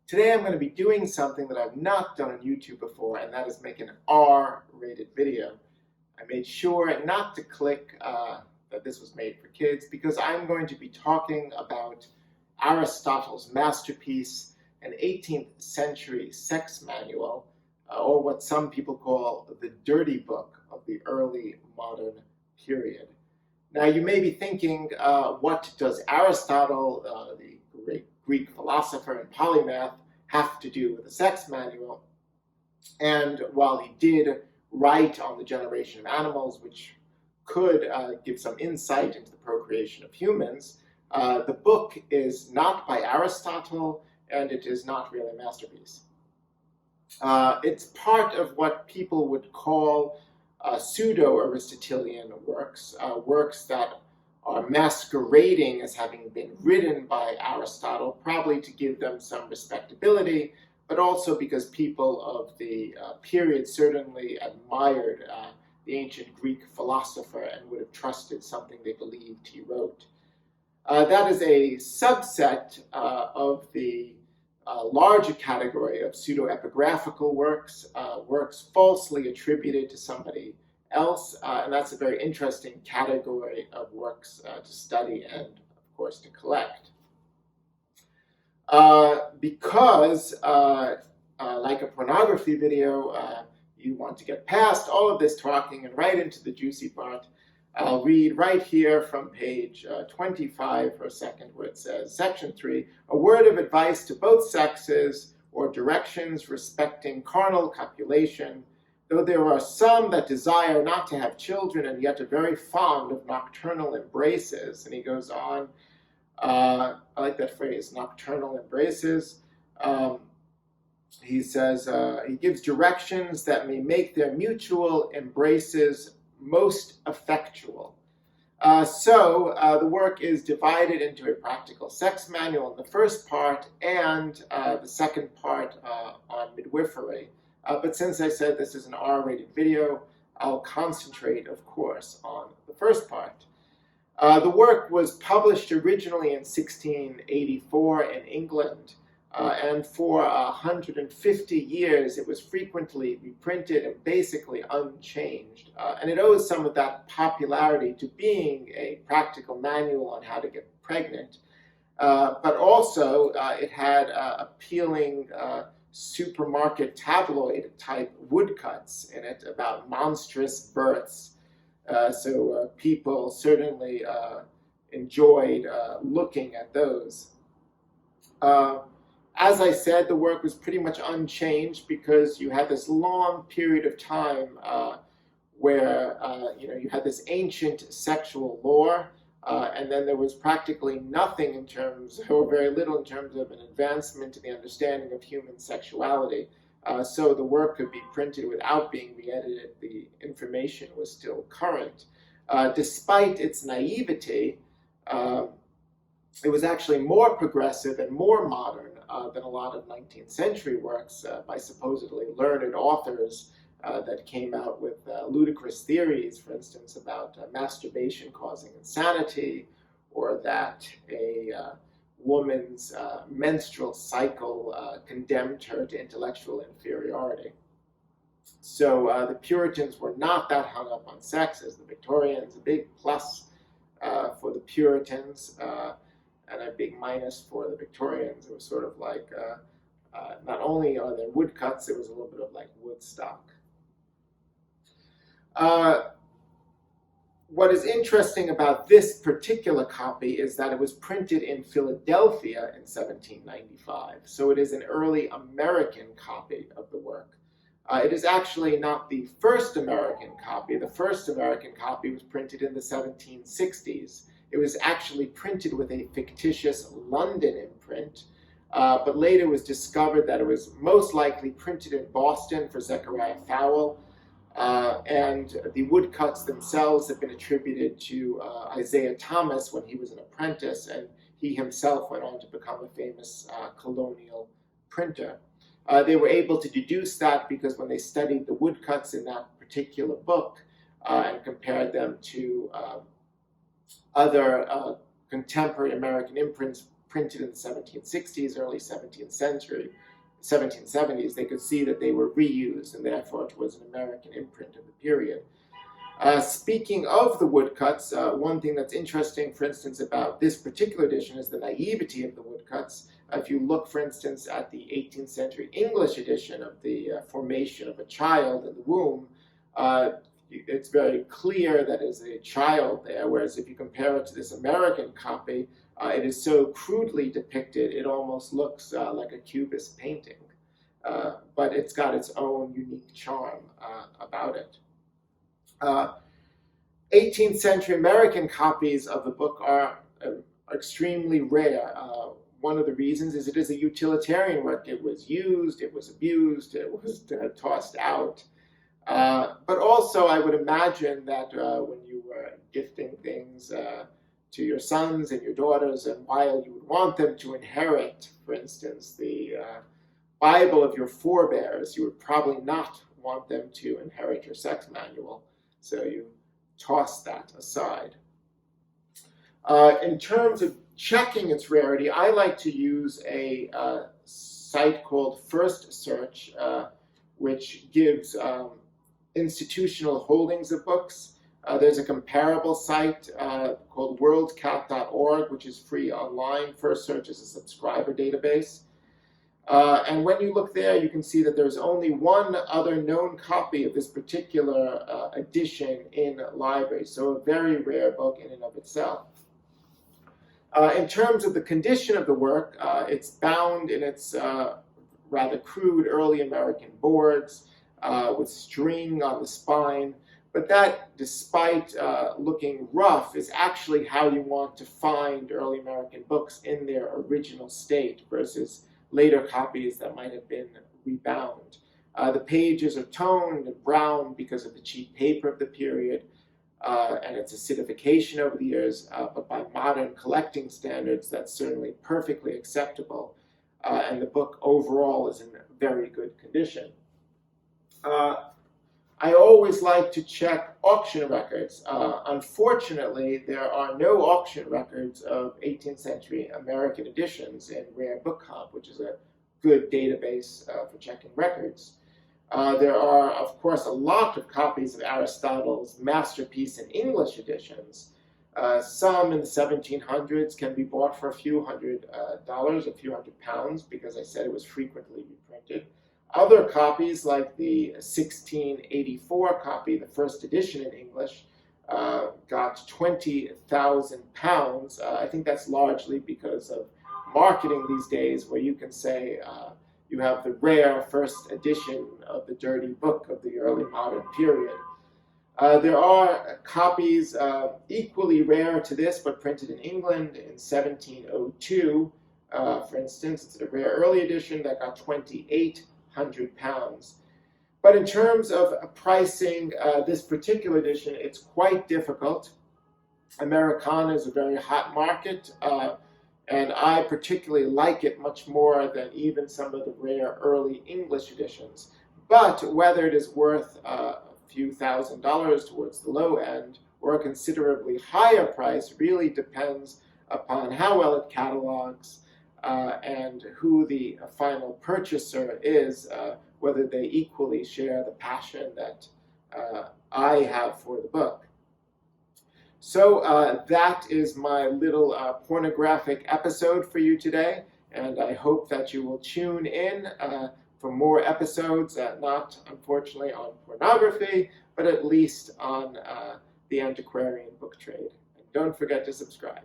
Today I'm going to be doing something that I've not done on YouTube before, and that is make an R-rated video. I made sure not to click that this was made for kids because I'm going to be talking about Aristotle's masterpiece, an 18th century sex manual, or what some people call the dirty book of the early modern period. Now you may be thinking, what does Aristotle, the great Greek philosopher and polymath, have to do with the sex manual? And while he did write on the generation of animals, which could give some insight into the procreation of humans, the book is not by Aristotle, and it is not really a masterpiece. It's part of what people would call pseudo-Aristotelian works, works that are masquerading as having been written by Aristotle, probably to give them some respectability, but also because people of the period certainly admired the ancient Greek philosopher and would have trusted something they believed he wrote. That is a subset of the larger category of pseudo-epigraphical works, works falsely attributed to somebody else, and that's a very interesting category of works to study and, of course, to collect. Because, like a pornography video, you want to get past all of this talking and right into the juicy part, I'll read right here from page 25 for a second, where it says, Section 3, a word of advice to both sexes, or directions respecting carnal copulation, though there are some that desire not to have children and yet are very fond of nocturnal embraces. And he goes on, I like that phrase, nocturnal embraces. He says, he gives directions that may make their mutual embraces most effectual. The work is divided into a practical sex manual in the first part and the second part on midwifery. But since I said this is an R-rated video, I'll concentrate, of course, on the first part. The work was published originally in 1684 in England, and for 150 years it was frequently reprinted and basically unchanged. And it owes some of that popularity to being a practical manual on how to get pregnant, but also it had appealing supermarket tabloid type woodcuts in it about monstrous births. So people certainly enjoyed looking at those. As I said, the work was pretty much unchanged because you had this long period of time where you had this ancient sexual lore, and then there was practically nothing in terms, or very little in terms of an advancement in the understanding of human sexuality. So the work could be printed without being re-edited. The information was still current. Despite its naivety, it was actually more progressive and more modern than a lot of 19th century works by supposedly learned authors that came out with ludicrous theories, for instance, about masturbation causing insanity, or that a woman's menstrual cycle condemned her to intellectual inferiority. So the Puritans were not that hung up on sex as the Victorians. A big plus for the Puritans, and a big minus for the Victorians. It was sort of like, not only are there woodcuts, it was a little bit of like Woodstock. What is interesting about this particular copy is that it was printed in Philadelphia in 1795. So it is an early American copy of the work. It is actually not the first American copy. The first American copy was printed in the 1760s. It was actually printed with a fictitious London imprint, but later was discovered that it was most likely printed in Boston for Zechariah Fowell, and the woodcuts themselves have been attributed to Isaiah Thomas when he was an apprentice, and he himself went on to become a famous colonial printer. They were able to deduce that because when they studied the woodcuts in that particular book and compared them to other contemporary American imprints printed in the 1760s, early 1770s, they could see that they were reused, and therefore it was an American imprint of the period. Speaking of the woodcuts, one thing that's interesting, for instance, about this particular edition is the naivety of the woodcuts. If you look, for instance, at the 18th century English edition of the formation of a child in the womb, it's very clear that there's a child there, whereas if you compare it to this American copy, it is so crudely depicted, it almost looks like a Cubist painting. But it's got its own unique charm about it. 18th century American copies of the book are extremely rare. One of the reasons is it is a utilitarian work. It was used, it was abused, it was tossed out. But also, I would imagine that when you were gifting things to your sons and your daughters, and while you would want them to inherit, for instance, the Bible of your forebears, you would probably not want them to inherit your sex manual. So you toss that aside. In terms of checking its rarity, I like to use a site called First Search, which gives institutional holdings of books. There's a comparable site called worldcat.org, which is free online. First Search is a subscriber database. And when you look there, you can see that there's only one other known copy of this particular edition in libraries, so a very rare book in and of itself. In terms of the condition of the work, it's bound in its rather crude early American boards with string on the spine, but that, despite looking rough, is actually how you want to find early American books in their original state versus later copies that might have been rebound. The pages are toned and brown because of the cheap paper of the period and its acidification over the years, but by modern collecting standards, that's certainly perfectly acceptable, and the book overall is in very good condition. I always like to check auction records. Unfortunately, there are no auction records of 18th century American editions in Rare Book Comp, which is a good database for checking records. There are, of course, a lot of copies of Aristotle's masterpiece in English editions. Some in the 1700s can be bought for a few $100s, a few £100, because I said it was frequently reprinted. Other copies, like the 1684 copy, the first edition in English, got £20,000. I think that's largely because of marketing these days, where you can say you have the rare first edition of the dirty book of the early modern period. There are copies equally rare to this, but printed in England in 1702. For instance, it's a rare early edition that got £2,800. But in terms of pricing this particular edition, it's quite difficult. Americana is a very hot market, and I particularly like it much more than even some of the rare early English editions. But whether it is worth a few $1,000s towards the low end or a considerably higher price really depends upon how well it catalogs, and who the final purchaser is, whether they equally share the passion that I have for the book. So that is my little pornographic episode for you today, and I hope that you will tune in for more episodes, not unfortunately on pornography, but at least on the antiquarian book trade. And don't forget to subscribe.